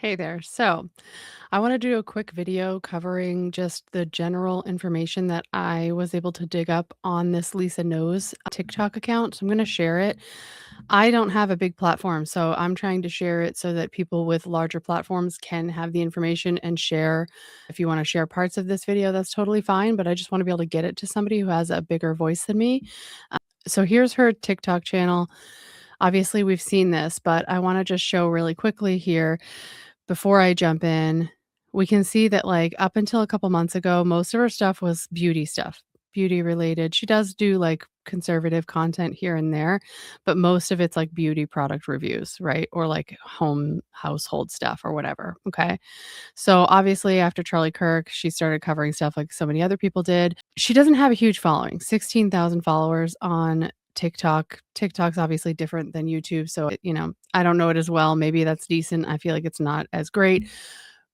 Hey there. So, I want to do a quick video covering just the general information that I was able to dig up on this Lisa Knows TikTok account. So, I'm going to share it. I don't have a big platform, so I'm trying to share it so that people with larger platforms can have the information and share. If you want to share parts of this video, that's totally fine, but I just want to be able to get it to somebody who has a bigger voice than me. So, here's her TikTok channel. Obviously, we've seen this, but I want to just show really quickly here before I jump in. We can see that, like, up until a couple months ago, most of her stuff was beauty stuff, beauty related. She does do, like, conservative content here and there, but most of it's, like, beauty product reviews, right? Or, like, home household stuff or whatever, okay? So, obviously, after Charlie Kirk, she started covering stuff like so many other people did. She doesn't have a huge following, 16,000 followers on TikTok. TikTok's obviously different than YouTube, so I don't know it as well. Maybe that's decent. I feel like it's not as great.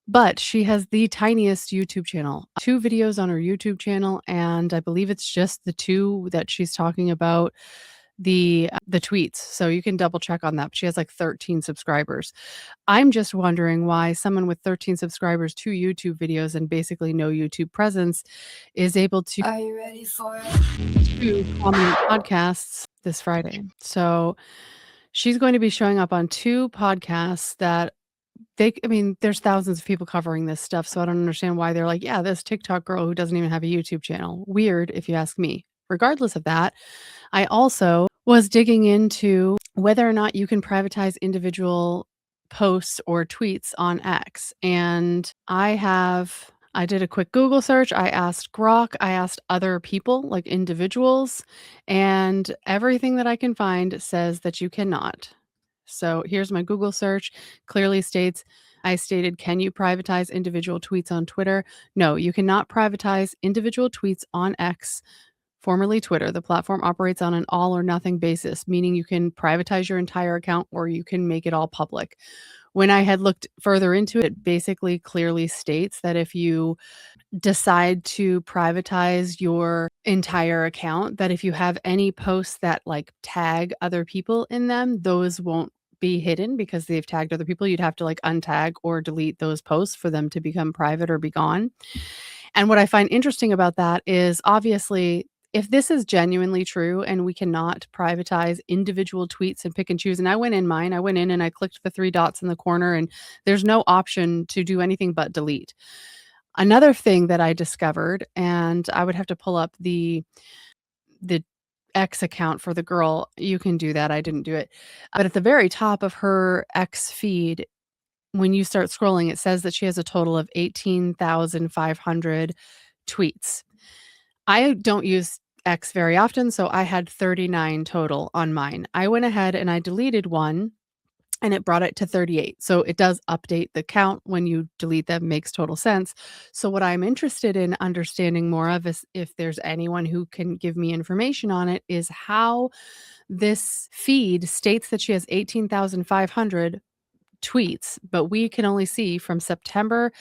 But she has the tiniest YouTube channel. 2 videos on her YouTube channel, and I believe it's just the 2 that she's talking about the tweets. So you can double check on that. She has like 13 subscribers. I'm just wondering why someone with 13 subscribers, 2 YouTube videos, and basically no YouTube presence is able to Are you ready for it? 2 prominent podcasts this Friday. So she's going to be showing up on 2 podcasts that there's thousands of people covering this stuff, so I don't understand why they're like, "Yeah, this TikTok girl who doesn't even have a YouTube channel." Weird, if you ask me. Regardless of that, I also was digging into whether or not you can privatize individual posts or tweets on X, and I did a quick Google search, I asked Grok, I asked other people, like individuals, and everything that I can find says that you cannot. So here's my Google search. Clearly states, I stated, can you privatize individual tweets on Twitter? No, you cannot privatize individual tweets on X, formerly Twitter. The platform operates on an all or nothing basis, meaning you can privatize your entire account or you can make it all public. When I had looked further into it, it basically clearly states that if you decide to privatize your entire account, that if you have any posts that, like, tag other people in them, those won't be hidden because they've tagged other people. You'd have to, like, untag or delete those posts for them to become private or be gone. And what I find interesting about that is, obviously, if this is genuinely true and we cannot privatize individual tweets and pick and choose, and I went in and I clicked the 3 dots in the corner, and there's no option to do anything but delete. Another thing that I discovered, and I would have to pull up the X account for the girl. You can do that, I didn't do it. But at the very top of her X feed, when you start scrolling, it says that she has a total of 18,500 tweets. I don't use X very often, so I had 39 total on mine. I went ahead and I deleted one and it brought it to 38. So it does update the count when you delete them, makes total sense. So what I'm interested in understanding more of is, if there's anyone who can give me information on it, is how this feed states that she has 18,500 tweets, but we can only see from September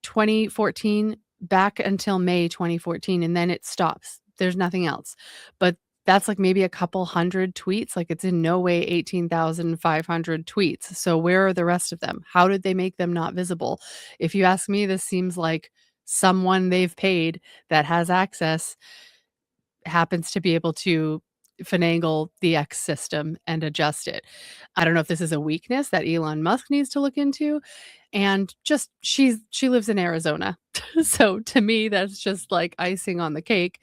2014 back until May 2014, and then it stops. There's nothing else. But that's like maybe a couple hundred tweets. Like, it's in no way 18,500 tweets. So where are the rest of them? How did they make them not visible? If you ask me, this seems like someone they've paid that has access happens to be able to finagle the X system and adjust it. I don't know if this is a weakness that Elon Musk needs to look into, and just she lives in Arizona. So to me, that's just like icing on the cake.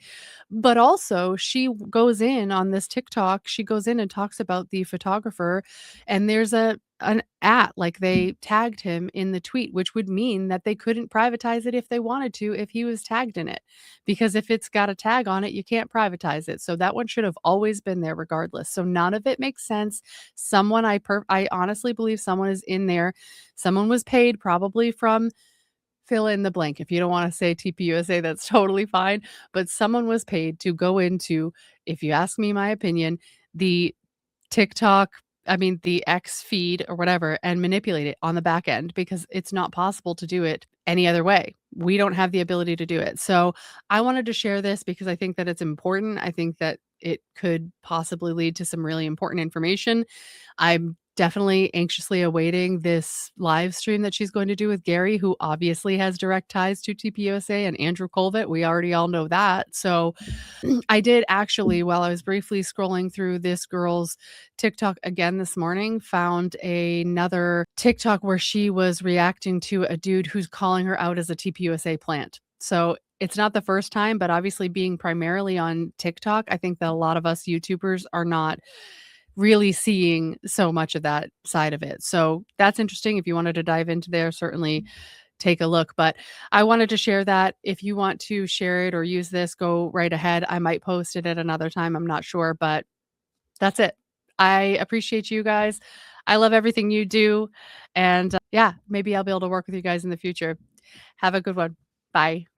But also, she goes in on this TikTok, she goes in and talks about the photographer, and there's an like, they tagged him in the tweet, which would mean that they couldn't privatize it if they wanted to, if he was tagged in it. Because if it's got a tag on it, you can't privatize it. So that one should have always been there regardless. So none of it makes sense. Someone I honestly believe someone is in there. Someone was paid, probably from fill in the blank. If you don't wanna say TPUSA, that's totally fine, but someone was paid to go into, if you ask me my opinion, the TikTok the X feed or whatever, and manipulate it on the back end, because it's not possible to do it any other way. We don't have the ability to do it. So I wanted to share this because I think that it's important. I think that it could possibly lead to some really important information. I'm definitely anxiously awaiting this live stream that she's going to do with Gary, who obviously has direct ties to TPUSA, and Andrew Colvett. We already all know that. So I did actually, while I was briefly scrolling through this girl's TikTok again this morning, found another TikTok where she was reacting to a dude who's calling her out as a TPUSA plant. So it's not the first time, but obviously being primarily on TikTok, I think that a lot of us YouTubers are not really seeing so much of that side of it. So that's interesting. If you wanted to dive into there, certainly take a look. But I wanted to share that. If you want to share it or use this, go right ahead. I might post it at another time. I'm not sure, but that's it. I appreciate you guys. I love everything you do. And yeah, maybe I'll be able to work with you guys in the future. Have a good one. Bye.